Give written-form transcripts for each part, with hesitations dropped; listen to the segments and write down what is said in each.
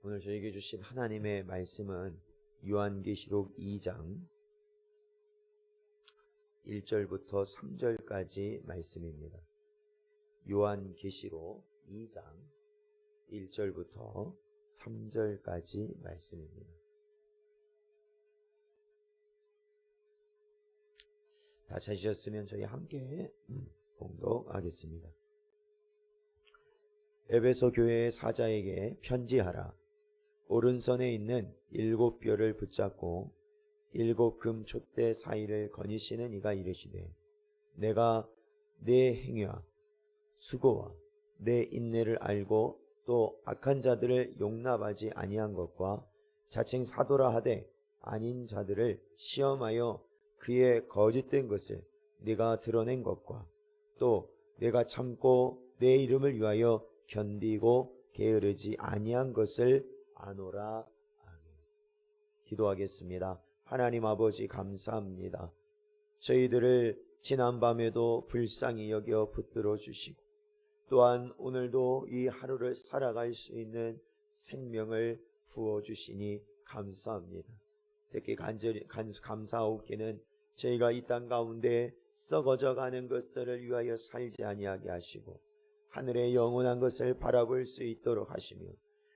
오늘 저에게 주신 하나님의 말씀은 요한계시록 2장 1절부터 3절까지 말씀입니다. 요한계시록 2장 1절부터 3절까지 말씀입니다. 다 찾으셨으면 저희 함께 봉독하겠습니다. 에베소 교회의 사자에게 편지하라. 오른손에 있는 7뼈를 붙잡고 7 금 촛대 사이를 거니시는 이가 이르시되, 내가 내 행위와 수고와 내 인내를 알고 또 악한 자들을 용납하지 아니한 것과 자칭 사도라 하되 아닌 자들을 시험하여 그의 거짓된 것을 네가 드러낸 것과 또 내가 참고 내 이름을 위하여 견디고 게으르지 아니한 것을 아노라. 아멘. 기도하겠습니다. 하나님 아버지 감사합니다. 저희들을 지난밤에도 불쌍히 여겨 붙들어 주시고 또한 오늘도 이 하루를 살아갈 수 있는 생명을 부어주시니 감사합니다. 특히 간절히 감사하옵기는 저희가 이 땅 가운데 썩어져 가는 것들을 위하여 살지 아니하게 하시고 하늘의 영원한 것을 바라볼 수 있도록 하시며,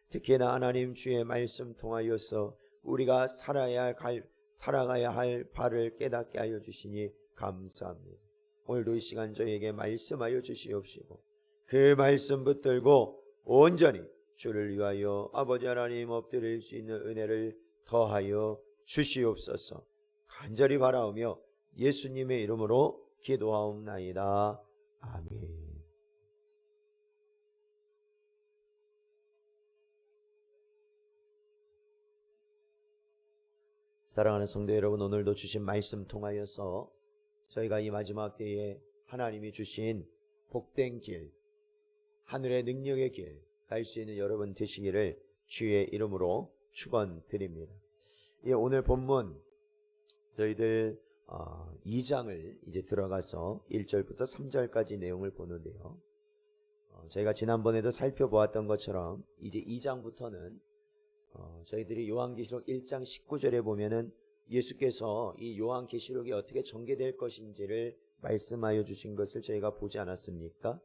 특히나 하나님 주의 말씀 통하여서 우리가 살아가야 할 바를 깨닫게 하여 주시니 감사합니다. 오늘도 이 시간 저에게 말씀하여 주시옵시고 그 말씀 붙들고 온전히 주를 위하여 아버지 하나님 엎드릴 수 있는 은혜를 더하여 주시옵소서. 간절히 바라오며 예수님의 이름으로 기도하옵나이다. 아멘. 사랑하는 성도 여러분, 오늘도 주신 말씀 통하여서 저희가 이 마지막 때에 하나님이 주신 복된 길, 하늘의 능력의 길 갈 수 있는 여러분 되시기를 주의 이름으로 축원드립니다. 오늘 본문 저희들 2장을 이제 들어가서 1절부터 3절까지 내용을 보는데요. 저희가 지난번에도 살펴보았던 것처럼 이제 2장부터는 저희들이 요한계시록 1장 19절에 보면은 예수께서 이 요한계시록이 어떻게 전개될 것인지를 말씀하여 주신 것을 저희가 보지 않았습니까?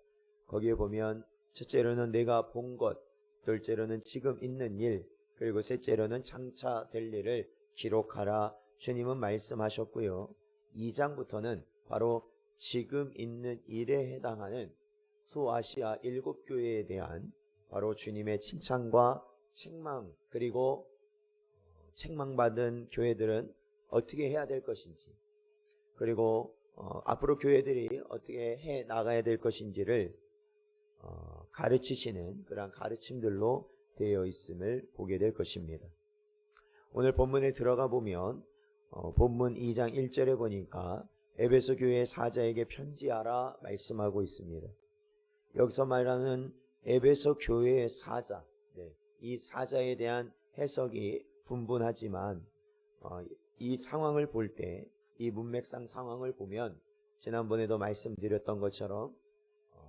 거기에 보면 첫째로는 내가 본 것, 둘째로는 지금 있는 일, 그리고 셋째로는 장차 될 일을 기록하라 주님은 말씀하셨고요. 2장부터는 바로 지금 있는 일에 해당하는 소아시아 7교회에 대한 바로 주님의 칭찬과 책망, 그리고 책망받은 교회들은 어떻게 해야 될 것인지, 그리고 앞으로 교회들이 어떻게 해 나가야 될 것인지를 가르치시는 그러한 가르침들로 되어 있음을 보게 될 것입니다. 오늘 본문에 들어가 보면 본문 2장 1절에 보니까 에베소 교회의 사자에게 편지하라 말씀하고 있습니다. 여기서 말하는 에베소 교회의 사자, 이 사자에 대한 해석이 분분하지만 이 상황을 볼 때, 이 문맥상 상황을 보면 지난번에도 말씀드렸던 것처럼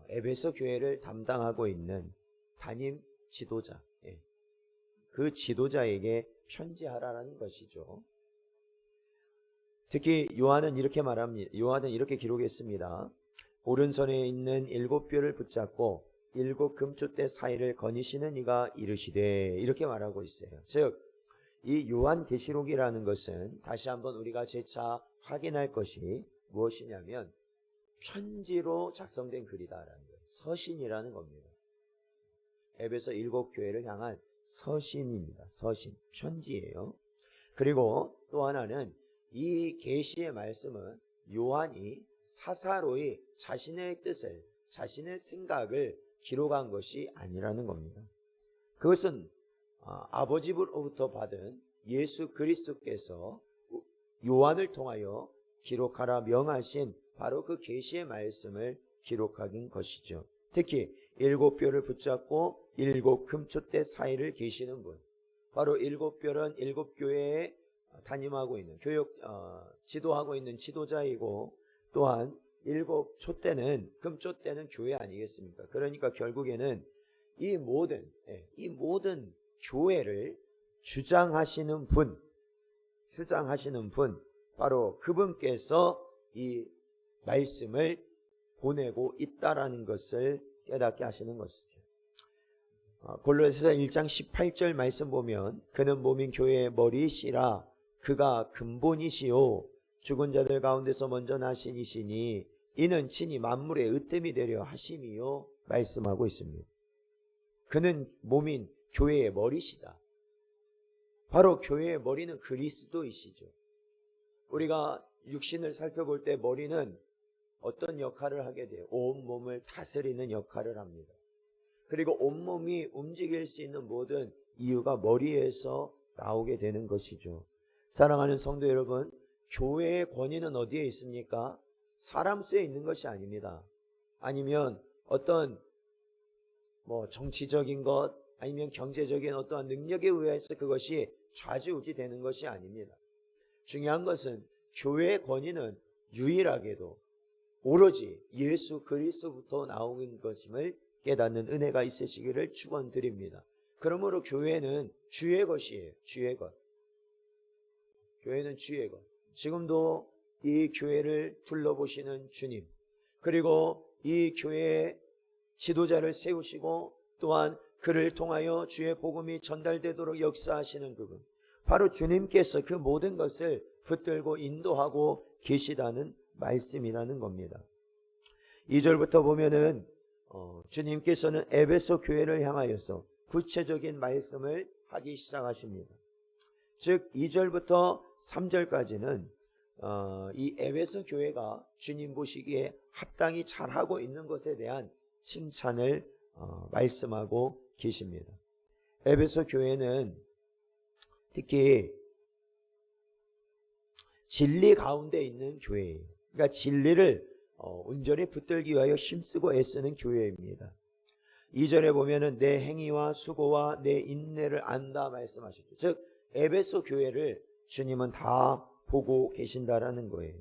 에베소 교회를 담당하고 있는 담임 지도자, 그 지도자에게 편지하라는 것이죠. 특히 요한은 이렇게 말합니다. 요한은 이렇게 기록했습니다. 오른손에 있는 7뼈를 붙잡고 7 금촛대 사이를 거니시는 이가 이르시되, 이렇게 말하고 있어요. 즉, 이 요한계시록이라는 것은 다시 한번 우리가 재차 확인할 것이 무엇이냐면 편지로 작성된 글이다라는 거예요. 서신이라는 겁니다. 에베소 7교회를 향한 서신입니다. 서신, 편지예요. 그리고 또 하나는 이 계시의 말씀은 요한이 사사로이 자신의 뜻을, 자신의 생각을 기록한 것이 아니라는 겁니다. 그것은 아버지로부터 받은 예수 그리스도께서 요한을 통하여 기록하라 명하신 바로 그 계시의 말씀을 기록한 것이죠. 특히 7뼈를 붙잡고 7 금촛대 사이를 계시는 분, 바로 7뼈는 7교회에 담임하고 있는 지도하고 있는 지도자이고, 또한 7 촛대는 금촛대는 교회 아니겠습니까? 그러니까 결국에는 이 모든 교회를 주장하시는 분, 바로 그분께서 이 말씀을 보내고 있다라는 것을 깨닫게 하시는 것이죠. 골로새서 1장 18절 말씀 보면 그는 몸인 교회의 머리시라 그가 근본이시요 죽은 자들 가운데서 먼저 나신 이시니 이는 친히 만물의 으뜸이 되려 하심이요 말씀하고 있습니다. 그는 몸인 교회의 머리시다. 바로 교회의 머리는 그리스도이시죠. 우리가 육신을 살펴볼 때 머리는 어떤 역할을 하게 돼요? 온몸을 다스리는 역할을 합니다. 그리고 온몸이 움직일 수 있는 모든 이유가 머리에서 나오게 되는 것이죠. 사랑하는 성도 여러분, 교회의 권위는 어디에 있습니까? 사람 수에 있는 것이 아닙니다. 아니면 어떤 정치적인 것, 아니면 경제적인 어떠한 능력에 의해서 그것이 좌지우지 되는 것이 아닙니다. 중요한 것은 교회의 권위는 유일하게도 오로지 예수 그리스도부터 나오는 것임을 깨닫는 은혜가 있으시기를 축원드립니다. 그러므로 교회는 주의 것이에요. 주의 것. 교회는 주의 것. 지금도 이 교회를 둘러보시는 주님, 그리고 이 교회의 지도자를 세우시고 또한 그를 통하여 주의 복음이 전달되도록 역사하시는 그분, 바로 주님께서 그 모든 것을 붙들고 인도하고 계시다는 말씀이라는 겁니다. 2절부터 보면은 주님께서는 에베소 교회를 향하여서 구체적인 말씀을 하기 시작하십니다. 즉 2절부터 3절까지는 이 에베소 교회가 주님 보시기에 합당히 잘하고 있는 것에 대한 칭찬을 말씀하고 계십니다. 에베소 교회는 특히 진리 가운데 있는 교회예요. 그러니까 진리를 온전히 붙들기 위하여 힘쓰고 애쓰는 교회입니다. 2절에 보면은 내 행위와 수고와 내 인내를 안다 말씀하셨죠. 즉 에베소 교회를 주님은 다 보고 계신다라는 거예요.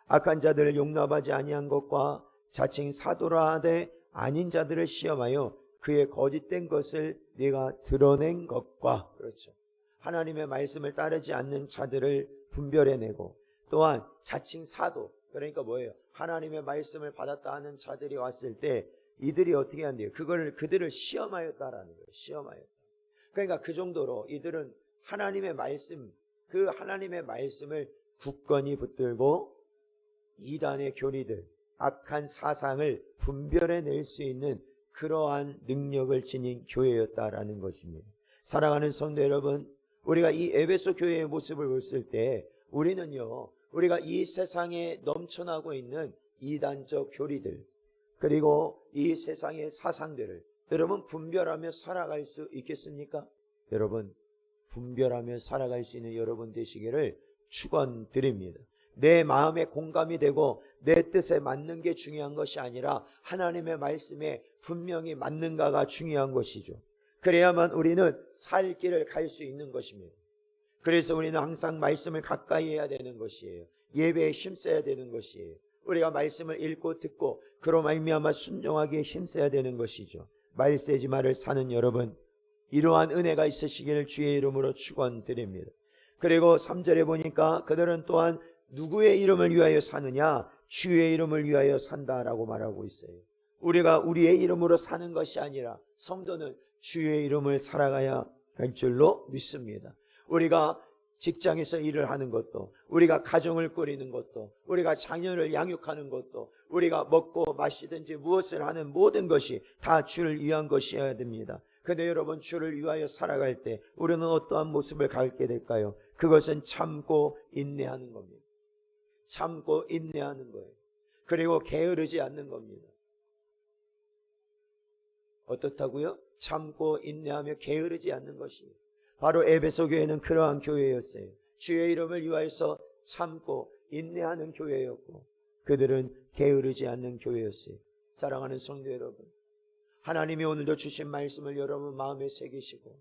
악한 자들을 용납하지 아니한 것과 자칭 사도라 하되 아닌 자들을 시험하여 그의 거짓된 것을 네가 드러낸 것과, 그렇죠, 하나님의 말씀을 따르지 않는 자들을 분별해내고, 또한 자칭 사도, 그러니까 뭐예요? 하나님의 말씀을 받았다 하는 자들이 왔을 때 이들이 어떻게 한대요? 그들을 시험하였다라는 거예요. 시험하였다. 그러니까 그 정도로 이들은 하나님의 말씀, 그 하나님의 말씀을 굳건히 붙들고 이단의 교리들, 악한 사상을 분별해낼 수 있는 그러한 능력을 지닌 교회였다라는 것입니다. 사랑하는 성도 여러분, 우리가 이 에베소 교회의 모습을 봤을 때 우리가 이 세상에 넘쳐나고 있는 이단적 교리들, 그리고 이 세상의 사상들을 여러분 분별하며 살아갈 수 있겠습니까? 여러분 분별하며 살아갈 수 있는 여러분 되시기를 축원드립니다. 내 마음에 공감이 되고 내 뜻에 맞는 게 중요한 것이 아니라 하나님의 말씀에 분명히 맞는가가 중요한 것이죠. 그래야만 우리는 살 길을 갈 수 있는 것입니다. 그래서 우리는 항상 말씀을 가까이 해야 되는 것이에요. 예배에 힘써야 되는 것이에요. 우리가 말씀을 읽고 듣고 그로 말미암아 순종하기에 힘써야 되는 것이죠. 말세지 말을 사는 여러분, 이러한 은혜가 있으시기를 주의 이름으로 축원드립니다. 그리고 3절에 보니까 그들은 또한 누구의 이름을 위하여 사느냐? 주의 이름을 위하여 산다라고 말하고 있어요. 우리가 우리의 이름으로 사는 것이 아니라 성도는 주의 이름을 살아가야 할 줄로 믿습니다. 우리가 직장에서 일을 하는 것도, 우리가 가정을 꾸리는 것도, 우리가 자녀를 양육하는 것도, 우리가 먹고 마시든지 무엇을 하는 모든 것이 다 주를 위한 것이어야 됩니다. 근데 여러분, 주를 위하여 살아갈 때 우리는 어떠한 모습을 갖게 될까요? 그것은 참고 인내하는 겁니다. 참고 인내하는 거예요. 그리고 게으르지 않는 겁니다. 어떻다고요? 참고 인내하며 게으르지 않는 것입니다. 바로 에베소 교회는 그러한 교회였어요. 주의 이름을 위하여서 참고 인내하는 교회였고 그들은 게으르지 않는 교회였어요. 사랑하는 성도 여러분, 하나님이 오늘도 주신 말씀을 여러분 마음에 새기시고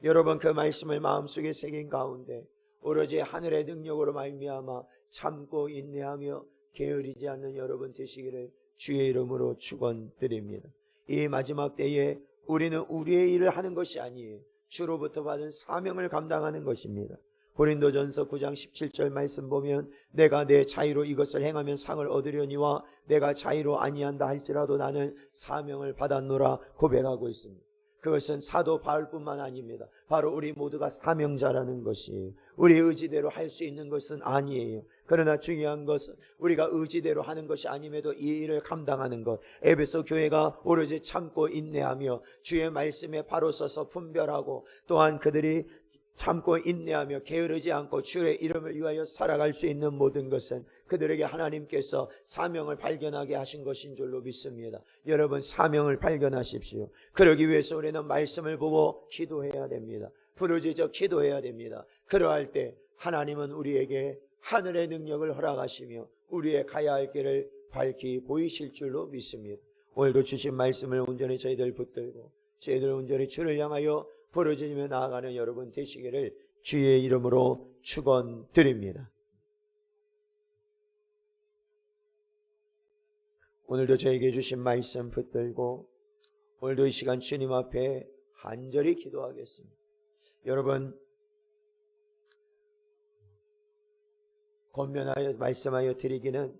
여러분 그 말씀을 마음속에 새긴 가운데 오로지 하늘의 능력으로 말미암아 참고 인내하며 게으르지 않는 여러분 되시기를 주의 이름으로 축원드립니다. 이 마지막 때에 우리는 우리의 일을 하는 것이 아니에요. 주로부터 받은 사명을 감당하는 것입니다. 고린도전서 9장 17절 말씀 보면 내가 내 자의로 이것을 행하면 상을 얻으려니와 내가 자의로 아니한다 할지라도 나는 사명을 받았노라 고백하고 있습니다. 그것은 사도 바울뿐만 아닙니다. 바로 우리 모두가 사명자라는 것이에요. 우리 의지대로 할 수 있는 것은 아니에요. 그러나 중요한 것은 우리가 의지대로 하는 것이 아님에도 이 일을 감당하는 것. 에베소 교회가 오로지 참고 인내하며 주의 말씀에 바로 서서 분별하고 또한 그들이 참고 인내하며 게으르지 않고 주의 이름을 위하여 살아갈 수 있는 모든 것은 그들에게 하나님께서 사명을 발견하게 하신 것인 줄로 믿습니다. 여러분, 사명을 발견하십시오. 그러기 위해서 우리는 말씀을 보고 기도해야 됩니다. 부르짖어 기도해야 됩니다. 그러할 때 하나님은 우리에게 하늘의 능력을 허락하시며 우리의 가야 할 길을 밝히 보이실 줄로 믿습니다. 오늘도 주신 말씀을 온전히 저희들 붙들고 저희들 온전히 주를 향하여 부르짖으며 나아가는 여러분 되시기를 주의 이름으로 축원드립니다. 오늘도 저에게 주신 말씀 붙들고 오늘도 이 시간 주님 앞에 간절히 기도하겠습니다. 여러분, 권면하여 말씀하여 드리기는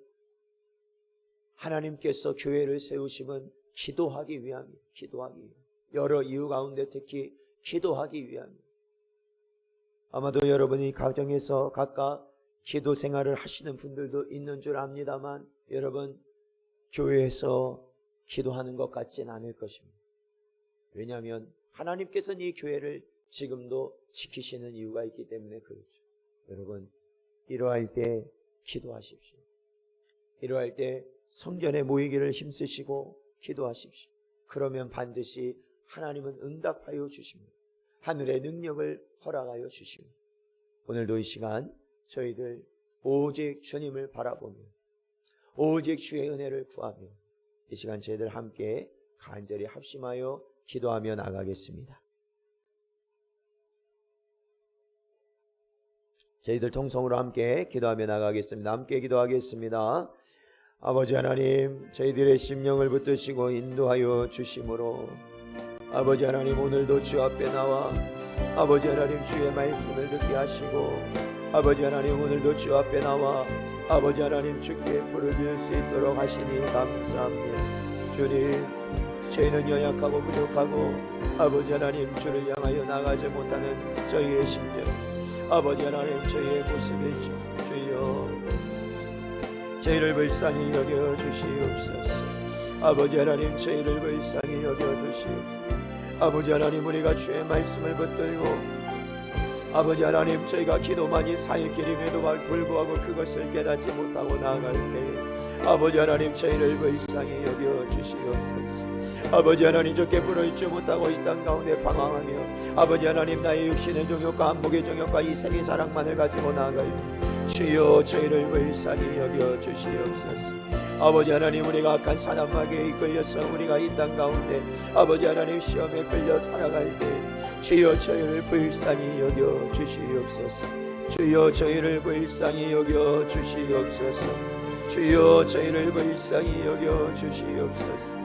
하나님께서 교회를 세우심은 기도하기 위함입니다. 기도하기 위함. 여러 이유 가운데 특히 기도하기 위함입니다. 아마도 여러분이 가정에서 각각 기도 생활을 하시는 분들도 있는 줄 압니다만 여러분, 교회에서 기도하는 것 같지는 않을 것입니다. 왜냐하면 하나님께서는 이 교회를 지금도 지키시는 이유가 있기 때문에 그렇죠. 여러분, 이러할 때 기도하십시오. 이러할 때 성전에 모이기를 힘쓰시고 기도하십시오. 그러면 반드시 하나님은 응답하여 주십니다. 하늘의 능력을 허락하여 주십니다. 오늘도 이 시간 저희들 오직 주님을 바라보며 오직 주의 은혜를 구하며 이 시간 저희들 함께 간절히 합심하여 기도하며 나가겠습니다. 저희들 통성으로 함께 기도하며 나가겠습니다. 함께 기도하겠습니다. 아버지 하나님, 저희들의 심령을 붙드시고 인도하여 주심으로 아버지 하나님, 오늘도 주 앞에 나와 아버지 하나님 주의 말씀을 듣게 하시고 아버지 하나님, 오늘도 주 앞에 나와 아버지 하나님 주께 부르짖을 수 있도록 하시니 감사합니다. 주님, 저희는 연약하고 부족하고 아버지 하나님 주를 향하여 나가지 못하는 저희의 심령, 아버지 하나님 저희의 모습이죠. 주여, 저희를 불쌍히 여겨 주시옵소서. 아버지 하나님, 저희를 불쌍히 여겨 주시옵소서. 아버지 하나님, 우리가 주의 말씀을 붙들고 아버지 하나님, 저희가 기도만이 살 길임에도 불구하고 그것을 깨닫지 못하고 나아갈 때 아버지 하나님, 저희를 불쌍히 여겨 주시옵소서. 아버지 하나님, 좋게 부르짖지 못하고 이 땅 가운데 방황하며 아버지 하나님, 나의 육신의 정욕과 한목의 정욕과 이 세계 사랑만을 가지고 나아갈 주여, 저희를 불쌍히 여겨 주시옵소서. 아버지 하나님, 우리가 악한 사람에게 이끌려서 우리가 이 땅 가운데 아버지 하나님 시험에 끌려 살아갈 때 주여, 저희를 불쌍히 여겨 주시옵소서. 주여, 저희를 불쌍히 여겨 주시옵소서. 주여, 저희를 불쌍히 여겨 주시옵소서.